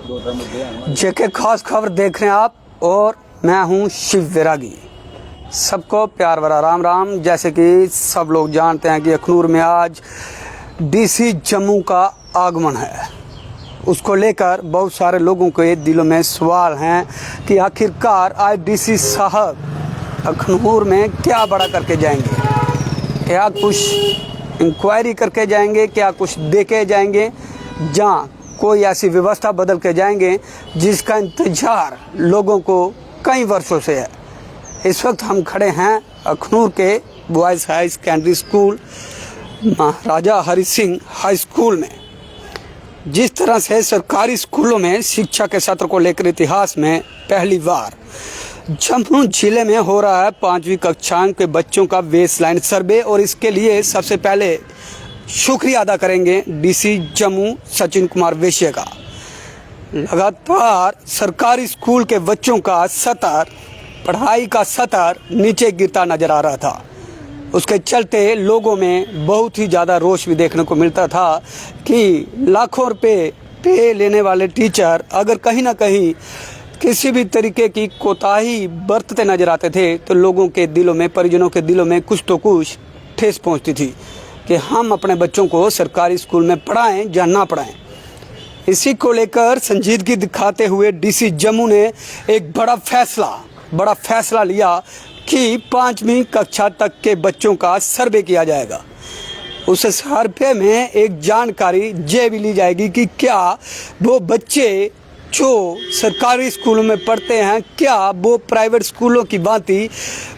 जेके खास खबर देख रहे हैं आप, और मैं हूं शिव वैरागी। सबको प्यार भरा राम राम। जैसे कि सब लोग जानते हैं कि अखनूर में आज डीसी जम्मू का आगमन है। उसको लेकर बहुत सारे लोगों के दिलों में सवाल हैं कि आखिरकार आज डीसी साहब अखनूर में क्या बड़ा करके जाएंगे। क्या कुछ इंक्वायरी करके जाएंगे, क्या कुछ दे के जाएंगे, जहाँ कोई ऐसी व्यवस्था बदल के जाएंगे जिसका इंतजार लोगों को कई वर्षों से है। इस वक्त हम खड़े हैं अखनूर के बॉयज़ हाई सेकेंडरी स्कूल महाराजा हरि सिंह हाई स्कूल में। जिस तरह से सरकारी स्कूलों में शिक्षा के सत्र को लेकर इतिहास में पहली बार जम्मू जिले में हो रहा है 5वीं कक्षा के बच्चों का बेसलाइन सर्वे, और इसके लिए सबसे पहले शुक्रिया अदा करेंगे डीसी जम्मू सचिन कुमार वैश्य का। लगातार सरकारी स्कूल के बच्चों का सतर, पढ़ाई का सतर नीचे गिरता नजर आ रहा था। उसके चलते लोगों में बहुत ही ज़्यादा रोष भी देखने को मिलता था कि लाखों रुपए पे लेने वाले टीचर अगर कहीं ना कहीं किसी भी तरीके की कोताही बरतते नजर आते थे तो लोगों के दिलों में, परिजनों के दिलों में कुछ तो कुछ ठेस पहुंचती थी कि हम अपने बच्चों को सरकारी स्कूल में पढ़ाएं या ना पढ़ाएं। इसी को लेकर संजीदगी दिखाते हुए डीसी जम्मू ने एक बड़ा फैसला लिया कि 5वीं कक्षा तक के बच्चों का सर्वे किया जाएगा। उस सर्वे में एक जानकारी ये भी ली जाएगी कि क्या वो बच्चे जो सरकारी स्कूलों में पढ़ते हैं, क्या वो प्राइवेट स्कूलों की भांति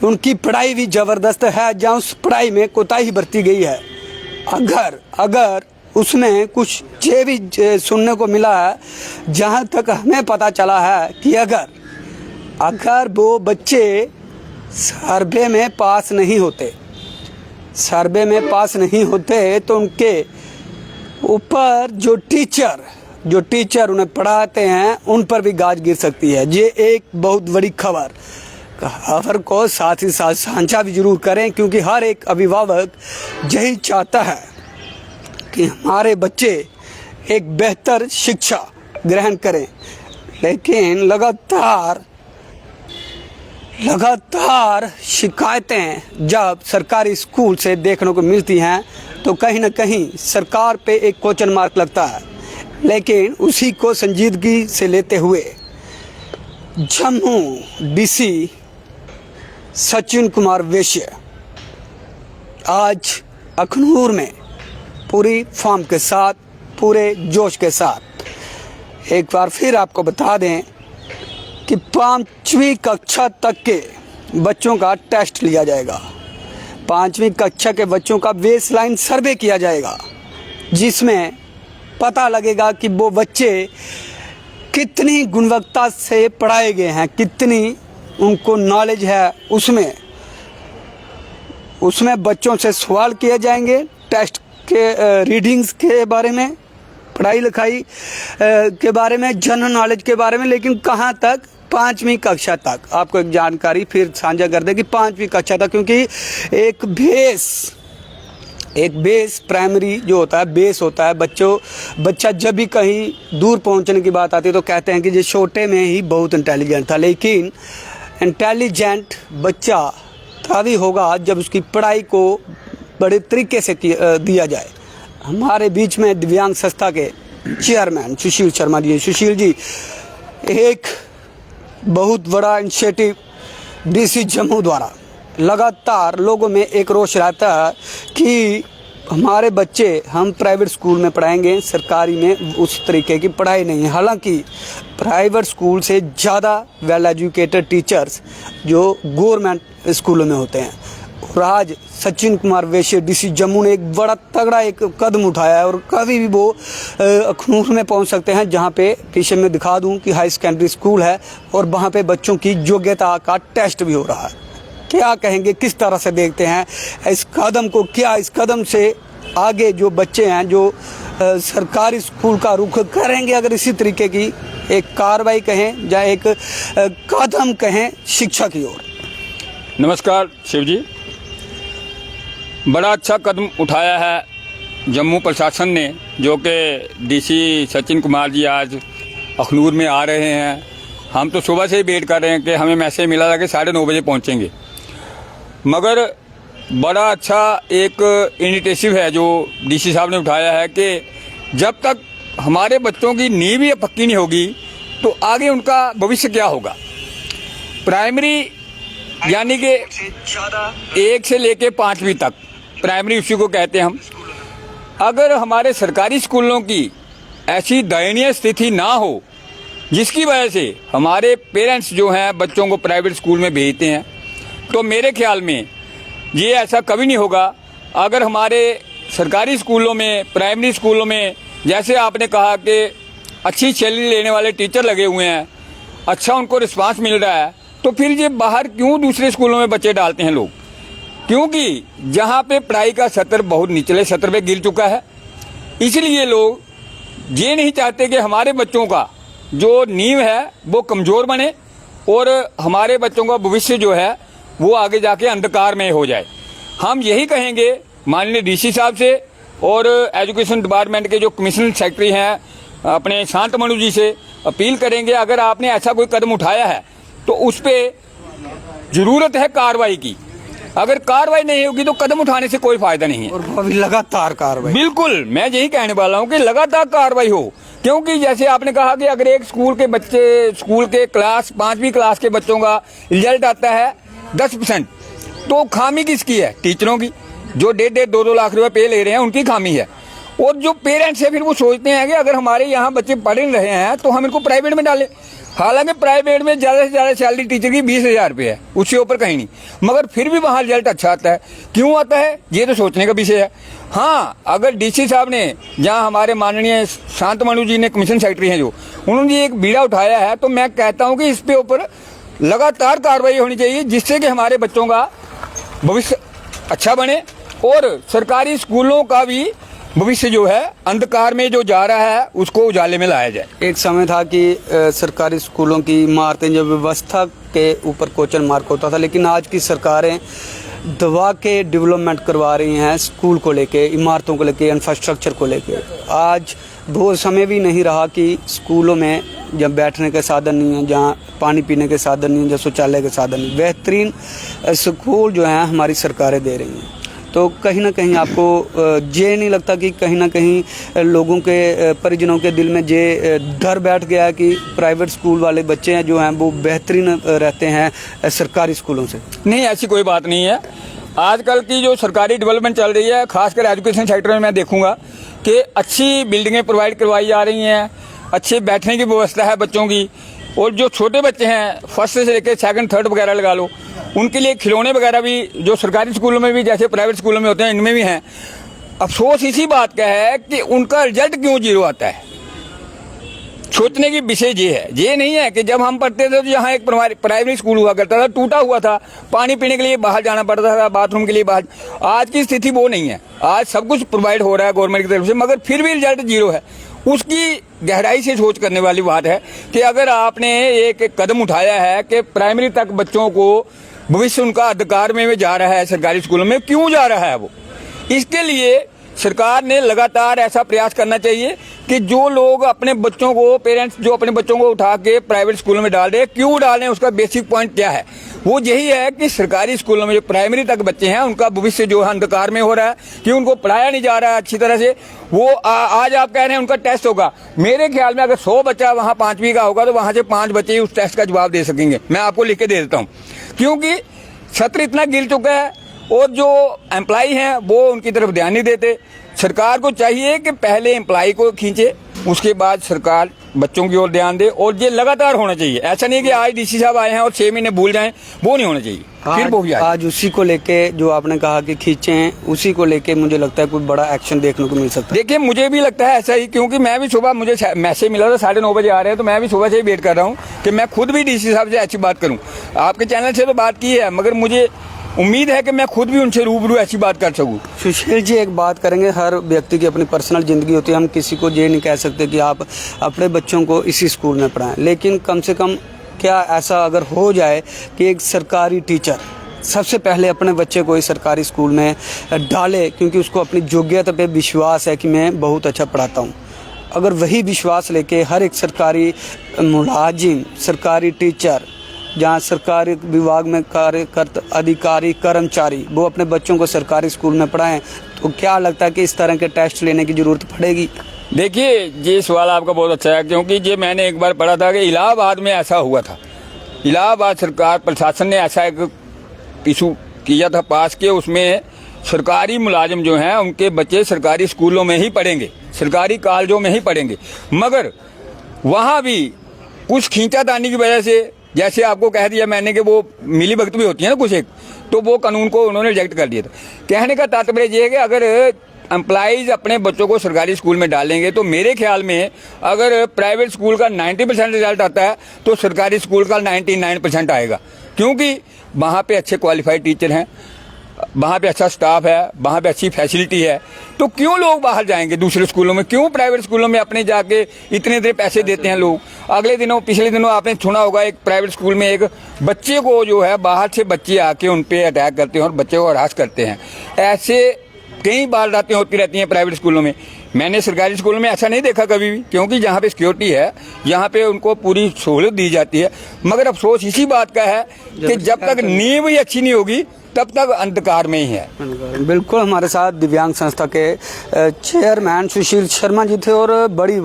उनकी पढ़ाई भी ज़बरदस्त है, जहाँ उस पढ़ाई में कोताही बरती गई है। अगर उसमें कुछ ये भी सुनने को मिला है, जहाँ तक हमें पता चला है कि अगर वो बच्चे सर्वे में पास नहीं होते तो उनके ऊपर जो टीचर उन्हें पढ़ाते हैं उन पर भी गाज गिर सकती है। ये एक बहुत बड़ी खबर को साथ ही साथ साझा भी जरूर करें, क्योंकि हर एक अभिभावक यही चाहता है कि हमारे बच्चे एक बेहतर शिक्षा ग्रहण करें। लेकिन लगातार शिकायतें जब सरकारी स्कूल से देखने को मिलती हैं तो कहीं ना कहीं सरकार पे एक क्वेश्चन मार्क लगता है। लेकिन उसी को संजीदगी से लेते हुए जम्मू डीसी सचिन कुमार वैश्य आज अखनूर में पूरी फॉर्म के साथ, पूरे जोश के साथ एक बार फिर आपको बता दें कि 5वीं कक्षा तक के बच्चों का टेस्ट लिया जाएगा। 5वीं कक्षा के बच्चों का बेसलाइन सर्वे किया जाएगा, जिसमें पता लगेगा कि वो बच्चे कितनी गुणवत्ता से पढ़ाए गए हैं, कितनी उनको नॉलेज है। उसमें बच्चों से सवाल किए जाएंगे टेस्ट के, रीडिंग्स के बारे में, पढ़ाई लिखाई के बारे में, जनरल नॉलेज के बारे में। लेकिन कहाँ तक? 5वीं कक्षा तक। आपको एक जानकारी फिर साझा कर दें कि 5वीं कक्षा तक, क्योंकि एक बेस प्राइमरी जो होता है, बेस होता है। बच्चा जब भी कहीं दूर पहुंचने की बात आती है तो कहते हैं कि ये छोटे में ही बहुत इंटेलिजेंट था, लेकिन इंटेलिजेंट बच्चा तभी होगा जब उसकी पढ़ाई को बड़े तरीके से दिया जाए। हमारे बीच में दिव्यांग संस्था के चेयरमैन सुशील शर्मा जी, सुशील जी, एक बहुत बड़ा इनिशिएटिव डीसी जम्मू द्वारा लगातार लोगों में एक रोष रहता है कि हमारे बच्चे हम प्राइवेट स्कूल में पढ़ाएंगे, सरकारी में उस तरीके की पढ़ाई नहीं है। हालांकि प्राइवेट स्कूल से ज़्यादा वेल एजुकेटेड टीचर्स जो गवर्नमेंट स्कूलों में होते हैं। और आज सचिन कुमार वैश्य डीसी जम्मू ने एक बड़ा तगड़ा एक कदम उठाया है, और कभी भी वो अखनूर में पहुंच सकते हैं, जहां पे पीछे में दिखा दूं कि हाई सेकेंडरी स्कूल है और वहां पे बच्चों की योग्यता का टेस्ट भी हो रहा है। क्या कहेंगे, किस तरह से देखते हैं इस कदम को? क्या इस कदम से आगे जो बच्चे हैं जो सरकारी स्कूल का रुख करेंगे, अगर इसी तरीके की एक कार्रवाई कहें या एक कदम कहें शिक्षा की ओर? नमस्कार शिव जी, बड़ा अच्छा कदम उठाया है जम्मू प्रशासन ने, जो कि डीसी सचिन कुमार जी आज अखनूर में आ रहे हैं। हम तो सुबह से ही वेट कर रहे हैं कि हमें मैसेज मिला था कि 9:30 बजे पहुंचेंगे। मगर बड़ा अच्छा एक इनिशिएटिव है जो डीसी साहब ने उठाया है कि जब तक हमारे बच्चों की नींव ही पक्की नहीं होगी तो आगे उनका भविष्य क्या होगा। प्राइमरी यानी कि 1 से लेके 5वीं तक प्राइमरी उसी को कहते हैं हम। अगर हमारे सरकारी स्कूलों की ऐसी दयनीय स्थिति ना हो जिसकी वजह से हमारे पेरेंट्स जो हैं बच्चों को प्राइवेट स्कूल में भेजते हैं, तो मेरे ख्याल में ये ऐसा कभी नहीं होगा। अगर हमारे सरकारी स्कूलों में, प्राइमरी स्कूलों में, जैसे आपने कहा कि अच्छी सैलरी लेने वाले टीचर लगे हुए हैं, अच्छा उनको रिस्पांस मिल रहा है, तो फिर ये बाहर क्यों दूसरे स्कूलों में बच्चे डालते हैं लोग? क्योंकि जहाँ पे पढ़ाई का स्तर बहुत निचले स्तर पे गिर चुका है, इसलिए लोग ये नहीं चाहते कि हमारे बच्चों का जो नींव है वो कमज़ोर बने और हमारे बच्चों का भविष्य जो है वो आगे जाके अंधकार में हो जाए। हम यही कहेंगे माननीय डीसी साहब से और एजुकेशन डिपार्टमेंट के जो कमिश्नर सेक्रेटरी हैं अपने शांतमणु जी से अपील करेंगे, अगर आपने ऐसा कोई कदम उठाया है तो उस पर ज़रूरत है कार्रवाई की। अगर कार्रवाई नहीं होगी तो कदम उठाने से कोई फायदा नहीं है। और अभी लगातार कार्रवाई, बिल्कुल मैं यही कहने वाला हूँ कि लगातार कार्रवाई हो। क्योंकि जैसे आपने कहा कि अगर एक स्कूल के बच्चे, स्कूल के क्लास 5वीं क्लास के बच्चों का रिजल्ट आता है 10%, तो खामी किसकी है? टीचरों की, जो 1.5 2 लाख रुपए पे ले रहे हैं उनकी खामी है। और जो पेरेंट्स है फिर वो सोचते हैं कि अगर हमारे यहाँ बच्चे पढ़ रहे हैं तो हम इनको प्राइवेट में डालें। हालांकि प्राइवेट में ज़्यादा से ज़्यादा सैलरी टीचर की 20,000 रुपये है, उससे ऊपर कहीं नहीं, मगर फिर भी वहाँ रिजल्ट अच्छा आता है। क्यों आता है ये तो सोचने का विषय है। हाँ, अगर डीसी साहब ने, जहाँ हमारे माननीय शांतमणु जी ने कमीशन सेक्रेटरी हैं जो, उन्होंने एक बीड़ा उठाया है, तो मैं कहता हूँ कि इस पे ऊपर लगातार कार्रवाई होनी चाहिए जिससे कि हमारे बच्चों का भविष्य अच्छा बने और सरकारी स्कूलों का भी भविष्य जो है अंधकार में जो जा रहा है उसको उजाले में लाया जाए। एक समय था कि सरकारी स्कूलों की इमारतें जो व्यवस्था के ऊपर क्वेश्चन मार्क होता था, लेकिन आज की सरकारें दवा के डेवलपमेंट करवा रही हैं स्कूल को लेके, इमारतों को लेके, इंफ्रास्ट्रक्चर को लेके। आज वो समय भी नहीं रहा कि स्कूलों में जब बैठने के साधन नहीं है, जहाँ पानी पीने के साधन नहीं है, जहाँ शौचालय के साधन नहीं, बेहतरीन स्कूल जो हैं हमारी सरकारें दे रही हैं। तो कहीं ना कहीं आपको ये नहीं लगता कि कहीं ना कहीं लोगों के, परिजनों के दिल में ये डर बैठ गया है कि प्राइवेट स्कूल वाले बच्चे हैं जो हैं वो बेहतरीन रहते हैं सरकारी स्कूलों से? नहीं, ऐसी कोई बात नहीं है। आजकल की जो सरकारी डेवलपमेंट चल रही है, खासकर एजुकेशन सेक्टर में, मैं देखूंगा कि अच्छी बिल्डिंगें प्रोवाइड करवाई जा रही हैं, अच्छे बैठने की व्यवस्था है बच्चों की। और जो छोटे बच्चे हैं, फर्स्ट से लेकर 2nd 3rd वगैरह लगा लो, उनके लिए खिलौने वगैरह भी जो सरकारी स्कूलों में भी जैसे प्राइवेट स्कूलों में होते हैं इनमें भी हैं। अफसोस इसी बात का है कि उनका रिजल्ट क्यों 0 आता है। सोचने की विषय ये है, ये नहीं है कि जब हम पढ़ते थे तो यहाँ एक प्राइमरी स्कूल हुआ करता था, टूटा हुआ था, पानी पीने के लिए बाहर जाना पड़ता था, बाथरूम के लिए बाहर। आज की स्थिति वो नहीं है, आज सब कुछ प्रोवाइड हो रहा है गवर्नमेंट की तरफ से, मगर फिर भी रिजल्ट 0 है। उसकी गहराई से सोच करने वाली बात है कि अगर आपने एक कदम उठाया है कि प्राइमरी तक बच्चों को भविष्य उनका अंधकार में जा रहा है सरकारी स्कूलों में, क्यों जा रहा है वो, इसके लिए सरकार ने लगातार ऐसा प्रयास करना चाहिए कि जो लोग अपने बच्चों को, पेरेंट्स जो अपने बच्चों को उठा के प्राइवेट स्कूलों में डाल रहे हैं, क्यों डाल रहे हैं, उसका बेसिक पॉइंट क्या है। वो यही है कि सरकारी स्कूलों में जो प्राइमरी तक बच्चे हैं उनका भविष्य जो है अंधकार में हो रहा है, कि उनको पढ़ाया नहीं जा रहा है अच्छी तरह से। वो आज आप कह रहे हैं उनका टेस्ट होगा, मेरे ख्याल में अगर 100 बच्चा वहाँ 5वीं का होगा तो वहाँ से 5 बच्चे ही उस टेस्ट का जवाब दे सकेंगे। मैं आपको लिख के दे देता हूँ, क्योंकि सत्र इतना गिर चुका है और जो एम्प्लॉई हैं वो उनकी तरफ ध्यान नहीं देते। सरकार को चाहिए कि पहले एम्प्लॉई को खींचे, उसके बाद सरकार बच्चों की ओर ध्यान दे, और ये लगातार होना चाहिए। ऐसा नहीं कि आज डीसी साहब आए हैं और 6 महीने भूल जाएं, वो नहीं होना चाहिए। फिर वो भी आज उसी को लेके जो आपने कहा कि खींचे हैं, उसी को लेके मुझे लगता है कोई बड़ा एक्शन देखने को मिल सकता है। देखिए, मुझे भी लगता है ऐसा ही, क्योंकि मैं भी सुबह, मुझे मैसेज मिला था 9:30 बजे आ रहे हैं, तो मैं भी सुबह से ही वेट कर रहा हूँ कि मैं खुद भी डीसी साहब से अच्छी बात करूँ। आपके चैनल से तो बात की है, मगर मुझे उम्मीद है कि मैं खुद भी उनसे रूबरू ऐसी बात कर सकूँ। सुशील जी, एक बात करेंगे, हर व्यक्ति की अपनी पर्सनल ज़िंदगी होती है, हम किसी को ये नहीं कह सकते कि आप अपने बच्चों को इसी स्कूल में पढ़ाएं, लेकिन कम से कम क्या ऐसा अगर हो जाए कि एक सरकारी टीचर सबसे पहले अपने बच्चे को इस सरकारी स्कूल में डाले, क्योंकि उसको अपनी योग्यता पे विश्वास है कि मैं बहुत अच्छा पढ़ाता हूँ। अगर वही विश्वास लेके हर एक सरकारी मुलाजिम, सरकारी टीचर, जहाँ सरकारी विभाग में कार्यकर्ता, अधिकारी, कर्मचारी, वो अपने बच्चों को सरकारी स्कूल में पढ़ाएं, तो क्या लगता है कि इस तरह के टेस्ट लेने की ज़रूरत पड़ेगी? देखिए, ये सवाल आपका बहुत अच्छा है, क्योंकि ये मैंने एक बार पढ़ा था कि इलाहाबाद में ऐसा हुआ था। इलाहाबाद सरकार प्रशासन ने ऐसा एक इशू किया था पास के, उसमें सरकारी मुलाजिम जो हैं उनके बच्चे सरकारी स्कूलों में ही पढ़ेंगे, सरकारी कॉलेजों में ही पढ़ेंगे। मगर वहाँ भी कुछ खींचातानी की वजह से, जैसे आपको कह दिया मैंने कि वो मिली भगत भी होती है ना कुछ एक, तो वो कानून को उन्होंने रिजेक्ट कर दिया था। कहने का तात्पर्य ये है कि अगर एम्प्लॉइज अपने बच्चों को सरकारी स्कूल में डालेंगे तो मेरे ख्याल में अगर प्राइवेट स्कूल का 90% रिजल्ट आता है तो सरकारी स्कूल का 99% आएगा, क्योंकि वहाँ पे अच्छे क्वालिफाइड टीचर हैं, वहाँ पे अच्छा स्टाफ है, वहाँ पे अच्छी फैसिलिटी है। तो क्यों लोग बाहर जाएंगे दूसरे स्कूलों में? क्यों प्राइवेट स्कूलों में अपने जाके इतने पैसे देते हैं लोग? पिछले दिनों आपने सुना होगा, एक प्राइवेट स्कूल में एक बच्चे को जो है बाहर से बच्चे आके उन पे अटैक करते हैं और बच्चे को हरास करते हैं। ऐसे कई वारदातें होती रहती हैं प्राइवेट स्कूलों में। मैंने सरकारी स्कूलों में ऐसा नहीं देखा कभी भी, क्योंकि जहाँ पे सिक्योरिटी है, यहाँ पे उनको पूरी सहूलत दी जाती है। मगर अफसोस इसी बात का है कि जब तक नींव ही अच्छी नहीं होगी तब तक अंधकार में ही है। बिल्कुल, हमारे साथ दिव्यांग संस्था के चेयरमैन सुशील शर्मा जी थे। और बड़ी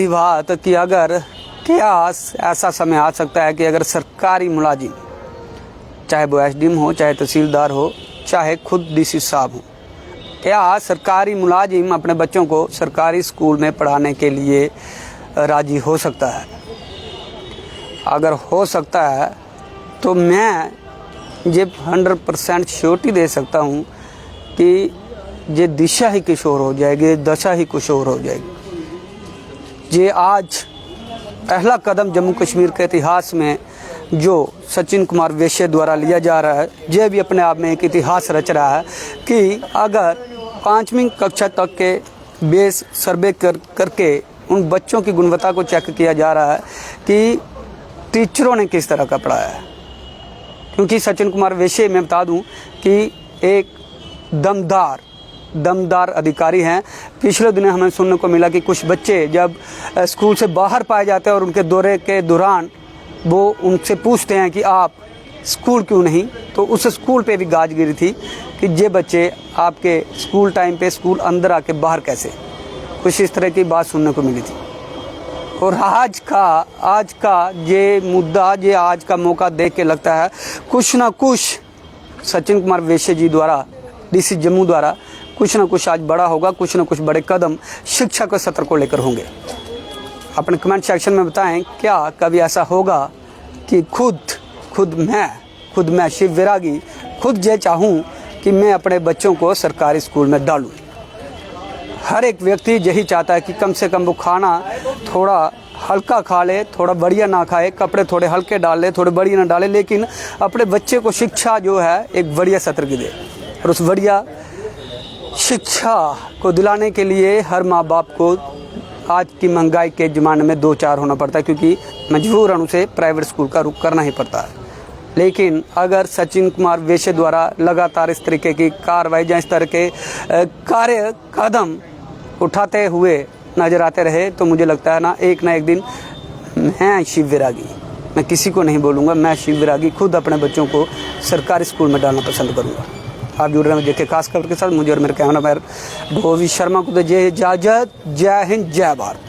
बात कि अगर क्या ऐसा समय आ सकता है कि अगर सरकारी मुलाजिम, चाहे वो एसडीएम हो, चाहे तहसीलदार हो, चाहे खुद डीसी साहब हो, क्या सरकारी मुलाजिम अपने बच्चों को सरकारी स्कूल में पढ़ाने के लिए राजी हो सकता है? अगर हो सकता है तो मैं ये 100% श्योरिटी दे सकता हूँ कि ये दिशा ही किशोर हो जाएगी, दशा ही किशोर हो जाएगी। ये आज पहला कदम जम्मू कश्मीर के इतिहास में जो सचिन कुमार वैश्य द्वारा लिया जा रहा है, ये भी अपने आप में एक इतिहास रच रहा है कि अगर 5वीं कक्षा तक के बेस सर्वे करके उन बच्चों की गुणवत्ता को चेक किया जा रहा है कि टीचरों ने किस तरह का पढ़ाया है। क्योंकि सचिन कुमार वैश्य, मैं बता दूं कि एक दमदार अधिकारी हैं। पिछले दिनों हमें सुनने को मिला कि कुछ बच्चे जब स्कूल से बाहर पाए जाते हैं और उनके दौरे के दौरान वो उनसे पूछते हैं कि आप स्कूल क्यों नहीं, तो उस स्कूल पे भी गाज गिरी थी कि ये बच्चे आपके स्कूल टाइम पे स्कूल अंदर आके बाहर कैसे, कुछ इस तरह की बात सुनने को मिली थी। और आज का ये मुद्दा, ये आज का मौका देख के लगता है कुछ ना कुछ सचिन कुमार वैश्य जी द्वारा, डीसी जम्मू द्वारा कुछ ना कुछ आज बड़ा होगा, कुछ ना कुछ बड़े कदम शिक्षा के सत्र को लेकर होंगे। अपने कमेंट सेक्शन में बताएं, क्या कभी ऐसा होगा कि खुद मैं शिव वैरागी खुद ये चाहूँ कि मैं अपने बच्चों को सरकारी स्कूल में डालूँ? हर एक व्यक्ति यही चाहता है कि कम से कम वो खाना थोड़ा हल्का खा ले, थोड़ा बढ़िया ना खाए, कपड़े थोड़े हल्के डाल ले, थोड़े बढ़िया ना डाले, लेकिन अपने बच्चे को शिक्षा जो है एक बढ़िया सत्र की दे। और उस बढ़िया शिक्षा को दिलाने के लिए हर माँ बाप को आज की महंगाई के ज़माने में 2-4 होना पड़ता है, क्योंकि मजबूरन उसे प्राइवेट स्कूल का रुख करना ही पड़ता है। लेकिन अगर सचिन कुमार वैश्य द्वारा लगातार इस तरीके की कार्रवाई या इस तरह के कार्य कदम उठाते हुए नज़र आते रहे तो मुझे लगता है ना एक दिन मैं शिव वैरागी, मैं किसी को नहीं बोलूँगा, मैं शिव वैरागी खुद अपने बच्चों को सरकारी स्कूल में डालना पसंद करूँगा। आप जुड़ रहे हैं देखे खास खबर के साथ। मुझे और मेरे कैमरा मैन गोविंद शर्मा को दीजिए इजाज़त। जय हिंद, जय भारत।